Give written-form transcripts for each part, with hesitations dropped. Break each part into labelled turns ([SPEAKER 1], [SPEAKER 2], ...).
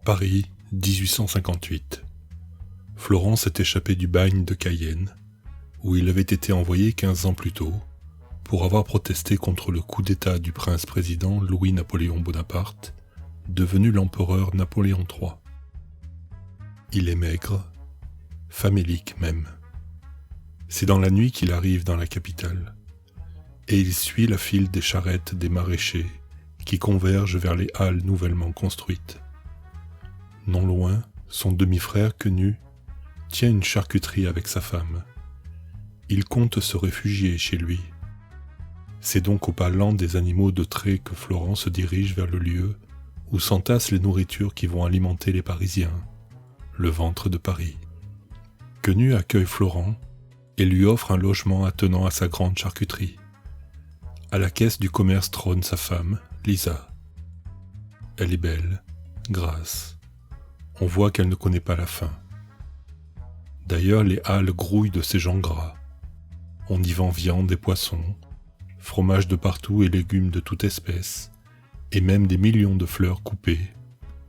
[SPEAKER 1] Paris, 1858. Florent s'est échappé du bagne de Cayenne, où il avait été envoyé 15 ans plus tôt, pour avoir protesté contre le coup d'État du prince-président Louis-Napoléon Bonaparte, devenu l'empereur Napoléon III. Il est maigre, famélique même. C'est dans la nuit qu'il arrive dans la capitale, et il suit la file des charrettes des maraîchers qui convergent vers les halles nouvellement construites. Non loin, son demi-frère Quenu tient une charcuterie avec sa femme. Il compte se réfugier chez lui. C'est donc au pas lent des animaux de trait que Florent se dirige vers le lieu où s'entassent les nourritures qui vont alimenter les Parisiens, le ventre de Paris. Quenu accueille Florent et lui offre un logement attenant à sa grande charcuterie. À la caisse du commerce trône sa femme, Lisa. Elle est belle, grasse. On voit qu'elle ne connaît pas la faim. D'ailleurs, les halles grouillent de ces gens gras. On y vend viande et poissons, fromage de partout et légumes de toute espèce, et même des millions de fleurs coupées,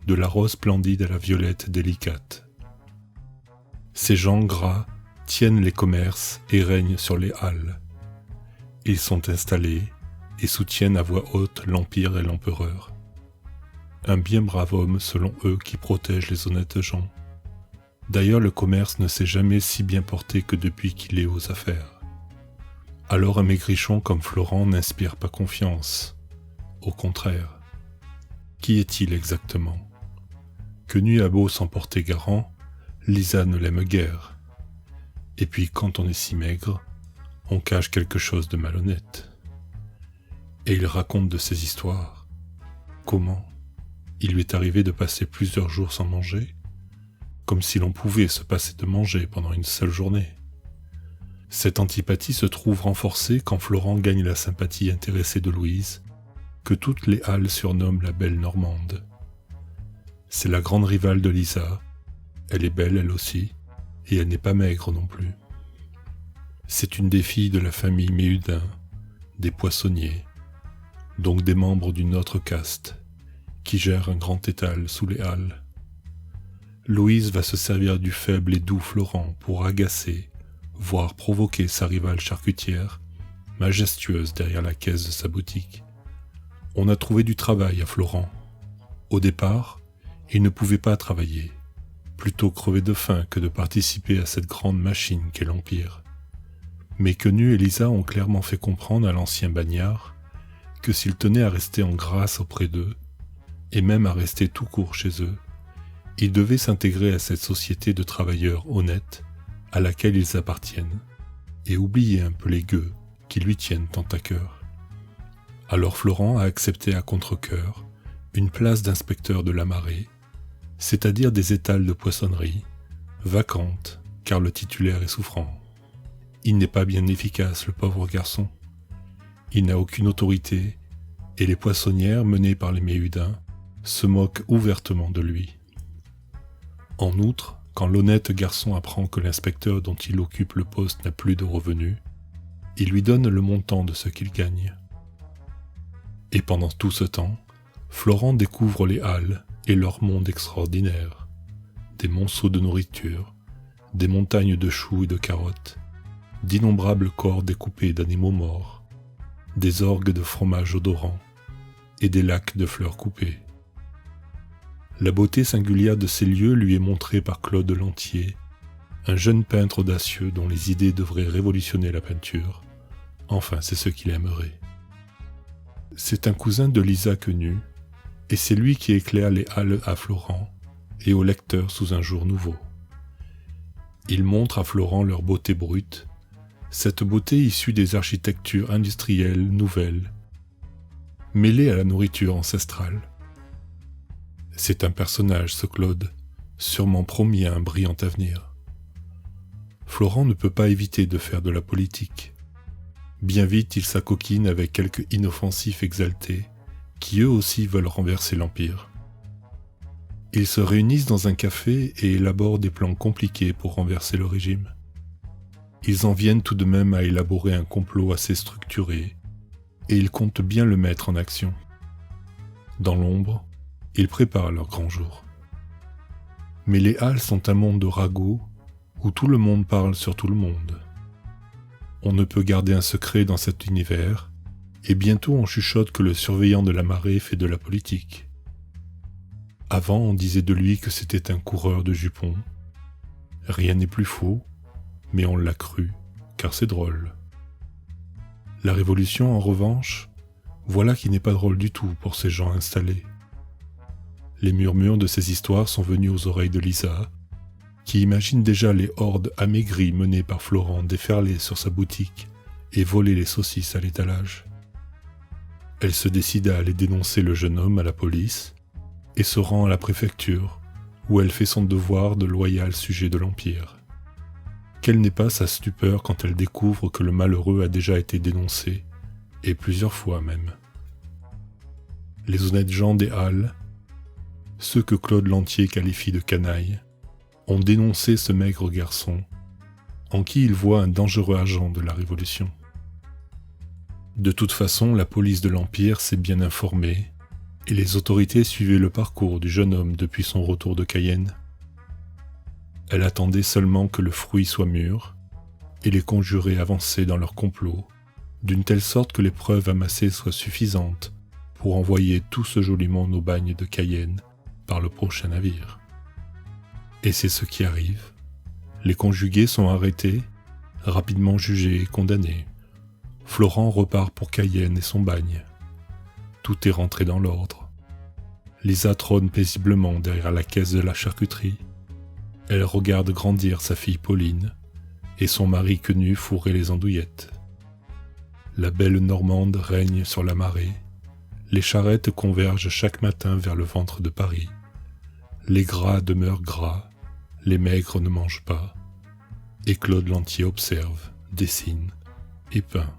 [SPEAKER 1] de la rose splendide à la violette délicate. Ces gens gras tiennent les commerces et règnent sur les halles. Ils sont installés et soutiennent à voix haute l'Empire et l'Empereur. Un bien brave homme selon eux qui protège les honnêtes gens. D'ailleurs, le commerce ne s'est jamais si bien porté que depuis qu'il est aux affaires. Alors un maigrichon comme Florent n'inspire pas confiance. Au contraire. Qui est-il exactement? Quenu a beau s'en porter garant, Lisa ne l'aime guère. Et puis quand on est si maigre, on cache quelque chose de malhonnête. Et il raconte de ses histoires. Comment? Il lui est arrivé de passer plusieurs jours sans manger, comme si l'on pouvait se passer de manger pendant une seule journée. Cette antipathie se trouve renforcée quand Florent gagne la sympathie intéressée de Louise, que toutes les halles surnomment la belle Normande. C'est la grande rivale de Lisa, elle est belle elle aussi, et elle n'est pas maigre non plus. C'est une des filles de la famille Méhudin, des poissonniers, donc des membres d'une autre caste, qui gère un grand étal sous les halles. Louise va se servir du faible et doux Florent pour agacer, voire provoquer sa rivale charcutière, majestueuse derrière la caisse de sa boutique. On a trouvé du travail à Florent. Au départ, il ne pouvait pas travailler, plutôt crever de faim que de participer à cette grande machine qu'est l'Empire. Mais Quenu et Lisa ont clairement fait comprendre à l'ancien bagnard que s'il tenait à rester en grâce auprès d'eux, et même à rester tout court chez eux, ils devaient s'intégrer à cette société de travailleurs honnêtes à laquelle ils appartiennent, et oublier un peu les gueux qui lui tiennent tant à cœur. Alors Florent a accepté à contre-cœur une place d'inspecteur de la marée, c'est-à-dire des étals de poissonnerie, vacantes car le titulaire est souffrant. Il n'est pas bien efficace, le pauvre garçon. Il n'a aucune autorité, et les poissonnières menées par les Méhudin se moquent ouvertement de lui. En outre, quand l'honnête garçon apprend que l'inspecteur dont il occupe le poste n'a plus de revenus, il lui donne le montant de ce qu'il gagne. Et pendant tout ce temps, Florent découvre les halles et leur monde extraordinaire. Des monceaux de nourriture, des montagnes de choux et de carottes, d'innombrables corps découpés d'animaux morts, des orgues de fromage odorant et des lacs de fleurs coupées. La beauté singulière de ces lieux lui est montrée par Claude Lantier, un jeune peintre audacieux dont les idées devraient révolutionner la peinture. Enfin, c'est ce qu'il aimerait. C'est un cousin de Lisa Quenu, et c'est lui qui éclaire les halles à Florent et au lecteur sous un jour nouveau. Il montre à Florent leur beauté brute, cette beauté issue des architectures industrielles nouvelles, mêlée à la nourriture ancestrale. C'est un personnage, ce Claude, sûrement promis à un brillant avenir. Florent ne peut pas éviter de faire de la politique. Bien vite, il s'acoquine avec quelques inoffensifs exaltés qui eux aussi veulent renverser l'Empire. Ils se réunissent dans un café et élaborent des plans compliqués pour renverser le régime. Ils en viennent tout de même à élaborer un complot assez structuré, et ils comptent bien le mettre en action. Dans l'ombre, ils préparent leur grand jour. Mais les halles sont un monde de ragots où tout le monde parle sur tout le monde. On ne peut garder un secret dans cet univers, et bientôt on chuchote que le surveillant de la marée fait de la politique. Avant, on disait de lui que c'était un coureur de jupons. Rien n'est plus faux, mais on l'a cru, car c'est drôle. La Révolution, en revanche, voilà qui n'est pas drôle du tout pour ces gens installés. Les murmures de ces histoires sont venus aux oreilles de Lisa, qui imagine déjà les hordes amaigries menées par Florent déferler sur sa boutique et voler les saucisses à l'étalage. Elle se décide à aller dénoncer le jeune homme à la police et se rend à la préfecture, où elle fait son devoir de loyal sujet de l'Empire. Quelle n'est pas sa stupeur quand elle découvre que le malheureux a déjà été dénoncé, et plusieurs fois même. Les honnêtes gens des Halles, ceux que Claude Lantier qualifie de canailles, ont dénoncé ce maigre garçon, en qui ils voient un dangereux agent de la Révolution. De toute façon, la police de l'Empire s'est bien informée, et les autorités suivaient le parcours du jeune homme depuis son retour de Cayenne. Elle attendait seulement que le fruit soit mûr, et les conjurés avançaient dans leur complot, d'une telle sorte que les preuves amassées soient suffisantes pour envoyer tout ce joli monde au bagne de Cayenne par le prochain navire. Et c'est ce qui arrive. Les conjugués sont arrêtés, rapidement jugés et condamnés. Florent repart pour Cayenne et son bagne. Tout est rentré dans l'ordre. Lisa trône paisiblement derrière la caisse de la charcuterie. Elle regarde grandir sa fille Pauline et son mari Quenu fourrer les andouillettes. La belle Normande règne sur la marée. Les charrettes convergent chaque matin vers le ventre de Paris. Les gras demeurent gras, les maigres ne mangent pas. Et Claude Lantier observe, dessine et peint.